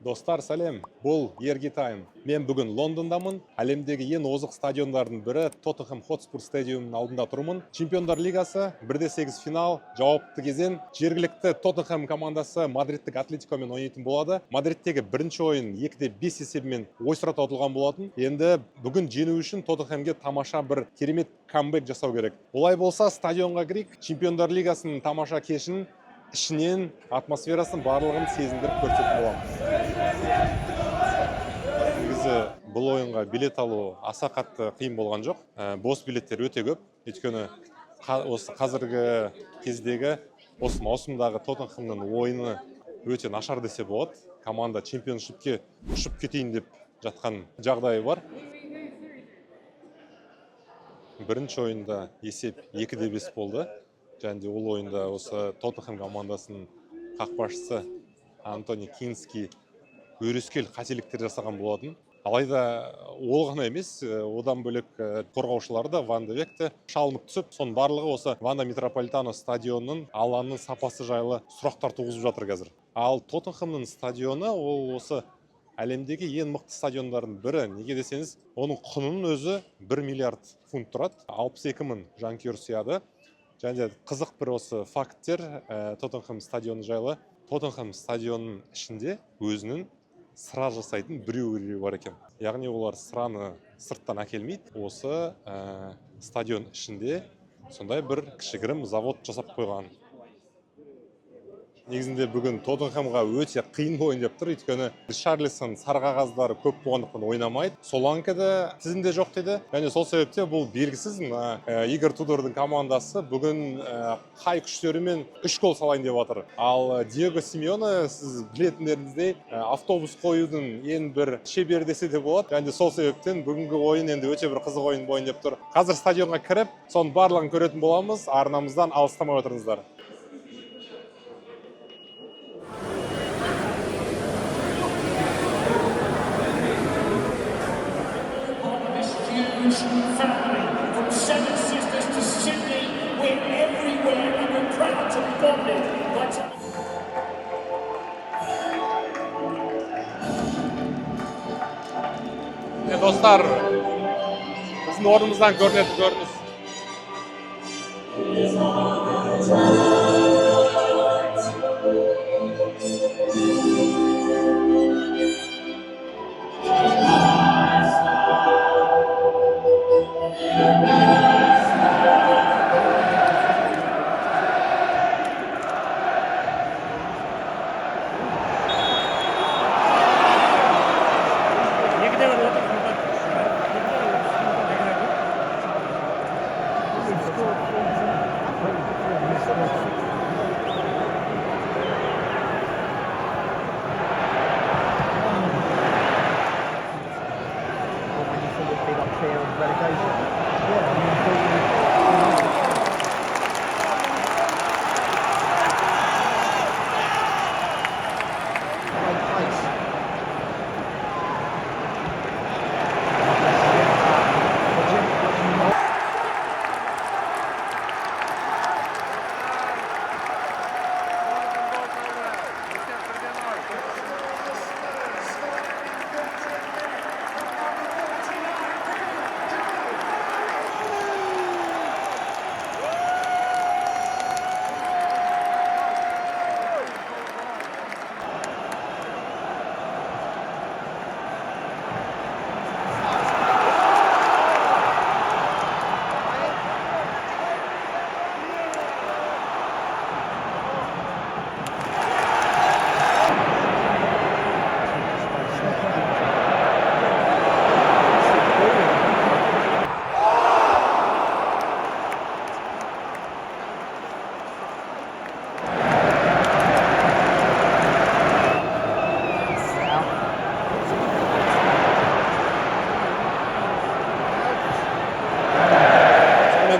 Достар, сәлем. Бұл Ерги Тайм. Мен бүгін Лондондамын. Әлемдегі ең озық стадиондардың бірі Тоттенхэм Хотспур стадионының алдында тұрмын. Чемпиондар лигасы 1-8 финал, жауапты кезең. Жергілікті Тоттенхэм командасы Мадридтік Атлетикомен ойнайтын болады. Мадридтегі бірінші ойын 2-5 есебімен ойсырата ұтылған болатын. Енді бүгін жеңу үшін Тоттенхэмге тамаша бір керемет камбэк жасау керек. Олай болса, стадионға кірейік. Чемпиондар лигасының тамаша кешін ішінен атмосферасын барлығын сезіндіріп көрсетіп боламыз. Негізі бұл ойынға билет алу аса қатты қиын болған жоқ. Бос билеттер өте көп. Өйткені осы қазіргі кездегі осы маусымдағы Тоттенхэмнің ойыны өте нашар десе болады. Команда чемпионшипке ұшып кетейін деп жатқан жағдайы бар. Бірінші ойында есеп 2-5 болды. Және ол ойында осы Тоттенхэм командасының қақпашысы Антони Кински өрескел қателіктер жасаған болатын. Алайда ол ғана емес, одан бөлек қорғаушылары да Ван де Векте шалынып түсіп, соның барлығы осы Ванда Метрополитано стадионының алаңның сапасы жайлы сұрақтар туғызып жатыр қазір. Ал Тоттенхэмнің стадионы ол осы әлемдегі ең мықты стадиондардың бірі. Неге десеңіз, оның құнының өзі 1 миллиард фунт тұрады, 62 мың жанкүйер сияды. Және қызық бір осы факттер Тоттенхэм стадионы жайлы. Тоттенхэм стадионының ішінде өзінің сыра жасайтын біреу бар екен. Яғни олар сыраны сырттан әкелмейді. Осы стадион ішінде сондай бір кішігірім завод жасап қойған. Негізінде бүгін Тоттенхэмға өте қиын ойнап тұр, өйткені Ришарлисон сарғағаздары көп болғандықтан ойнамайды. Соланкада тізімде жоқ деді. Және сол себепте бұл белгісіз. Игорь Тудордың командасы бүгін қай күштерімен 3 гол салайын деп жатыр. Ал Диего Симеоне, сіз білетіндеріңіздей, автобус қоюдың ең бір шебері десе де болады. Және сол себептен бүгінгі ойын енді өте бір қызық ойын ойнап тұр. Қазір стадионға кіріп, соның барлығын көретін боламыз. Арнамыздан алыстамай отырыңыздар. Family from Seven Sisters to Sydney, we're everywhere and we're proud to be bonded. Достар, біздің орнымыздан көрінеді көрініс.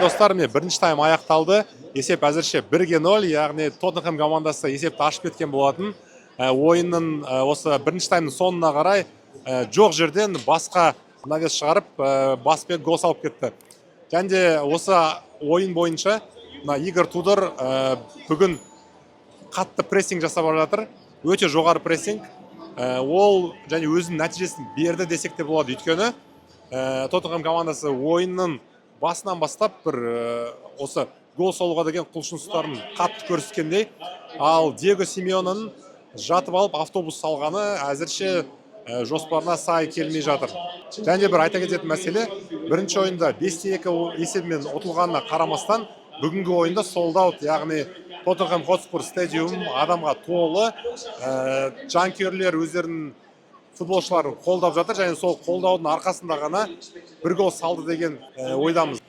Достар, бірінші тайм аяқталды. Есеп әзірше 1-0, яғни Тоттенхэм командасы есепті ашып кеткен болатын. Ойынның осы бірінші таймның соңына қарай жоқ жерден басқа навес шығарып, баспен гол салып кетті. Және осы ойын бойынша Игорь Тудор бүгін қатты прессинг жасап жатыр. Өте жоғары прессинг. ол және өзінің нәтижесін берді десек те болады, өйткені Тоттенхэм командасы ойынның басынан бастап бір осы гол соғуға деген құлшыныстарын қатты көрсеткендей, ал Диего Симеонның жатып алып автобус салғаны әзірше жоспарына сай келмей жатыр. Және бір айта кететін мәселе, бірінші ойында 5-2 есебімен ұтылғанына қарамастан, бүгінгі ойында солдаут, яғни Тоттенхэм Хотспур стадиум адамға толы, жанкүйерлер өздерінің футболшыларын қолдап жатыр, және сол қолдаудың арқасында ғана бір гол салды деген ойдамыз.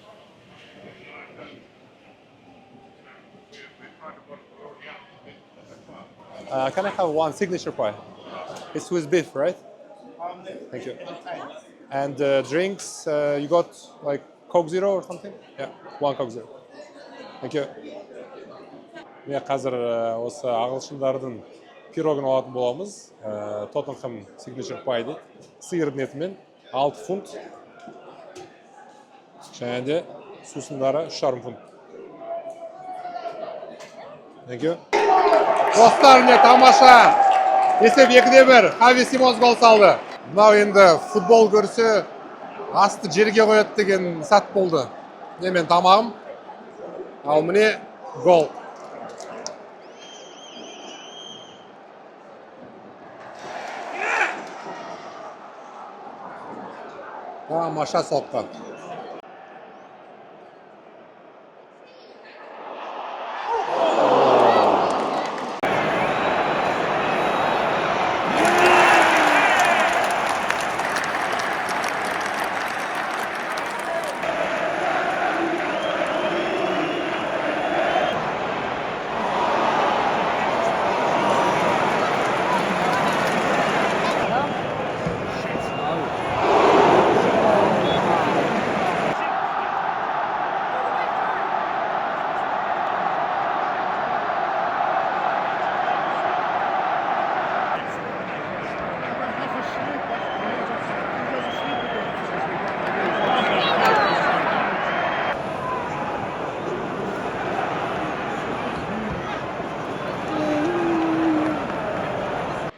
Can I have one signature pie? It's with beef, right? Thank you. And drinks, you got like Coke Zero or something? Yeah, one Coke Zero. Thank you. Мен қазір осы ағылшындардың пирогын алатын боламыз. Тоттенхэм signature pie дейді. Сиырдың етімен 6 фунт. Және де сусындары 3,5 фунт. Thank you. Достар, не тамаша! Есеп 2-1, Хави Симонс гол салды. Мынау енді футбол көрсе, асты жерге қояды деген сәт болды. Мен тамағым, ал міне гол. Тамаша соққан.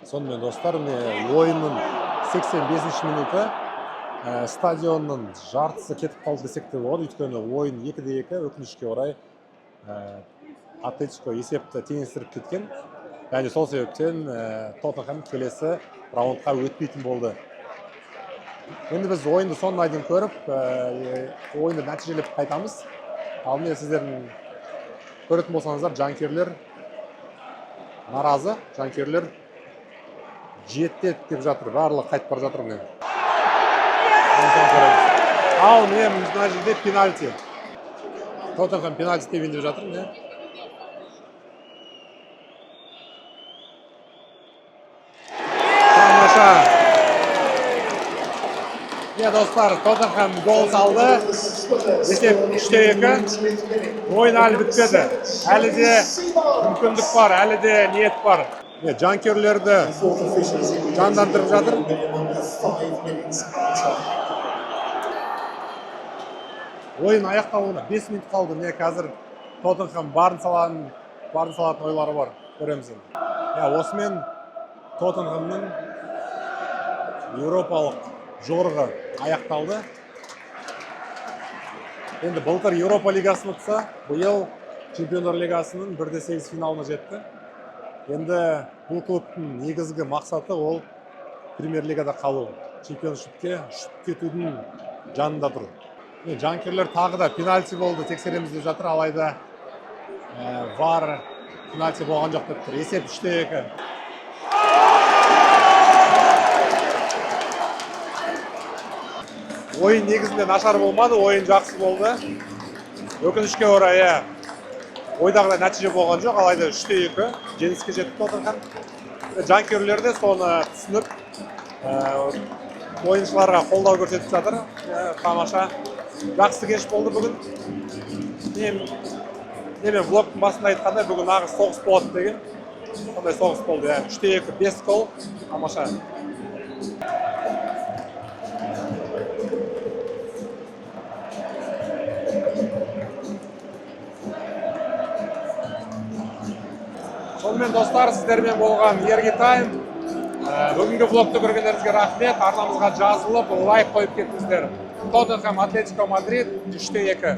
Сонымен достар, ойынның 85-ші минуты стадионның жартысы кетіп қалды десек те болады, өйткені ойын 2-2, өкінішке орай Атлетико есепті теңестіріп кеткен. Және сол себептен Тоттенхэм келесі раундқа өтпейтін болды. Енді біз ойынды соңына дейін көріп, ойынды нәтижелеп қайтамыз. Ал мен сіздердің көретін болсаңыздар, жанкүйерлер наразы, жанкүйерлер жетет деп жатыр, барлығы қайтып бара жатыр мен. Ал мен мына жерде пенальти. Тоттенхэм пенальти тебейін деп жатыр мен. Тамаша. Достар, Тоттенхэм гол салды. Есеп 3-2. Ойын әлі бітпеді. Әлі де мүмкіндік бар, әлі де ниет бар. Жанкүйерлерді жандандырып жатыр. Ойын аяқталуына 5 минут қалды. Міне қазір Тоттенхэм барын салатын ойлары бар. Көреміз енді. Осымен Тоттенхэмнің еуропалық жорығы аяқталды. Енді былтыр Еуропа лигасын ұтса, биыл Чемпиондар лигасының 1/8 финалына жетті. Енді бұл клубтың негізгі мақсаты ол премьер лигада қалу. Чемпионшипке кетудің жанында тұр. Жанкүйерлер тағы да пенальти болды, тексереміз деп жатыр, алайда VAR пенальти болған жоқ деп тұр. Есеп 3-2. Ойын негізінде нашар болмады, ойын жақсы болды. Өкінішке орай ойдағыдай нәтиже болған жоқ, алайда 3-2 жеңіске жетті Тоттенхэм. Жанкүйерлер де соны түсініп, ойыншыларға қолдау көрсетіп жатыр. Тамаша. Жақсы кеш болды бүгін. Мен влогтың басында айтқандай, бүгін нағыз соғыс болады деген. Сондай соғыс болды. 3-2, 5 гол. Тамаша. Сонымен достар, сіздермен болған Ерге Тайм. Бүгінгі влогты көргендеріңізге рахмет. Арнамызға жазылып, лайк қойып кеттіңіздер. Тоттенхэм Атлетико Мадрид 3-2.